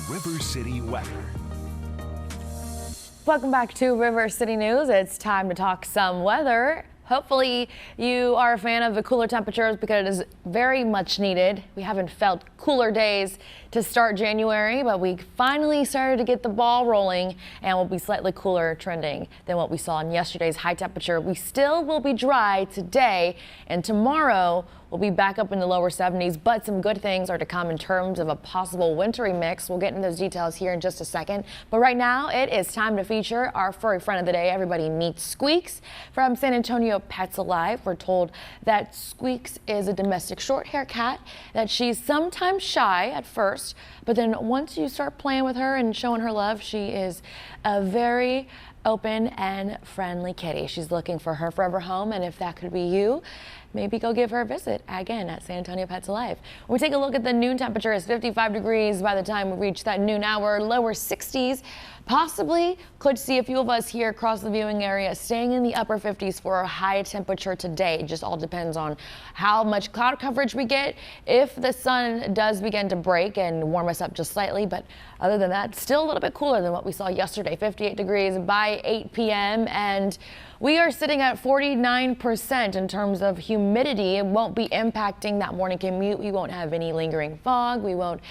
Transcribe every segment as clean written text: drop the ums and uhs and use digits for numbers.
River City weather. Welcome back to River City News. It's time to talk some weather. Hopefully you are a fan of the cooler temperatures because it is very much needed. We haven't felt cooler days to start January, but we finally started to get the ball rolling and will be slightly cooler trending than what we saw in yesterday's high temperature. We still will be dry today, and tomorrow we'll be back up in the lower 70s, but some good things are to come in terms of a possible wintry mix. We'll get into those details here in just a second. But right now it is time to feature our furry friend of the day. Everybody meet Squeaks from San Antonio Pets Alive. We're told that Squeaks is a domestic short hair cat, that she's sometimes shy at first, but then once you start playing with her and showing her love, she is a very open and friendly kitty. She's looking for her forever home, and if that could be you, maybe go give her a visit again at San Antonio Pets Alive. When we take a look at the noon temperature, it's 55 degrees by the time we reach that noon hour, lower 60s. Possibly could see a few of us here across the viewing area staying in the upper 50s for a high temperature today. It just all depends on how much cloud coverage we get, if the sun does begin to break and warm us up just slightly. But other than that, still a little bit cooler than what we saw yesterday, 58 degrees by 8 p.m. and we are sitting at 49% in terms of humidity. It won't be impacting that morning commute. We won't have any lingering fog. We won't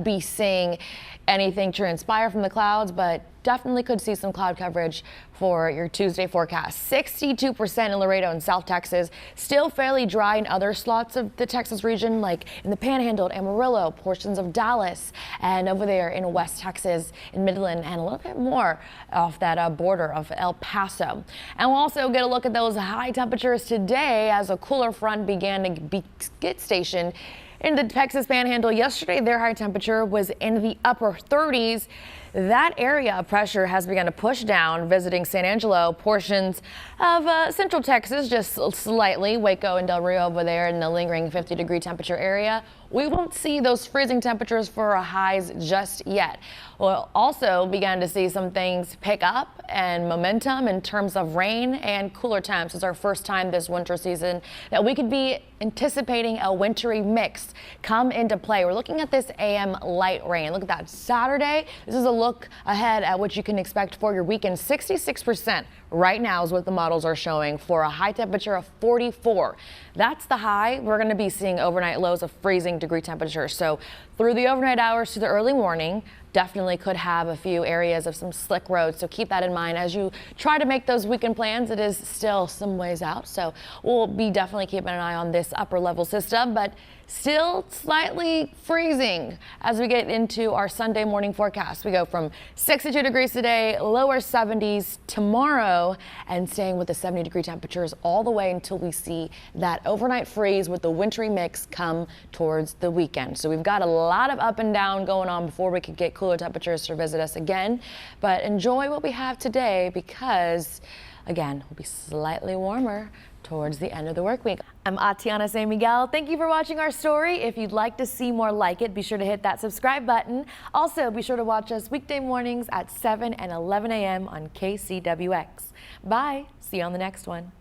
be seeing anything transpire from the clouds, but definitely could see some cloud coverage for your Tuesday forecast. 62% in Laredo and South Texas. Still fairly dry in other slots of the Texas region, like in the Panhandle, Amarillo, portions of Dallas, and over there in West Texas, in Midland, and a little bit more off that border of El Paso. And we'll also get a look at those high temperatures today as a cooler front began to get stationed in the Texas Panhandle. Yesterday, their high temperature was in the upper 30s. That area of pressure has begun to push down, visiting San Angelo, portions of central Texas, just slightly, Waco and Del Rio over there in the lingering 50-degree temperature area. We won't see those freezing temperatures for our highs just yet. We'll also begin to see some things pick up and momentum in terms of rain and cooler temps. It's our first time this winter season that we could be anticipating a wintry mix come into play. We're looking at this AM light rain. Look at that. Saturday, this is a look ahead at what you can expect for your weekend. 66% right now is what the models are showing for a high temperature of 44. That's the high. We're going to be seeing overnight lows of freezing degree temperatures. So through the overnight hours to the early morning, definitely could have a few areas of some slick roads. So keep that in mind as you try to make those weekend plans. It is still some ways out. So we'll be definitely keeping an eye on this upper level system, but still slightly freezing as we get into our Sunday morning forecast. We go from 62 degrees today, lower 70s tomorrow, and staying with the 70-degree temperatures all the way until we see that overnight freeze with the wintry mix come towards the weekend. So we've got a lot of up and down going on before we could get cooler temperatures to visit us again. But enjoy what we have today because, again, we'll be slightly warmer towards the end of the work week. I'm Atiana San Miguel. Thank you for watching our story. If you'd like to see more like it, be sure to hit that subscribe button. Also, be sure to watch us weekday mornings at 7 and 11 a.m. on KCWX. Bye. See you on the next one.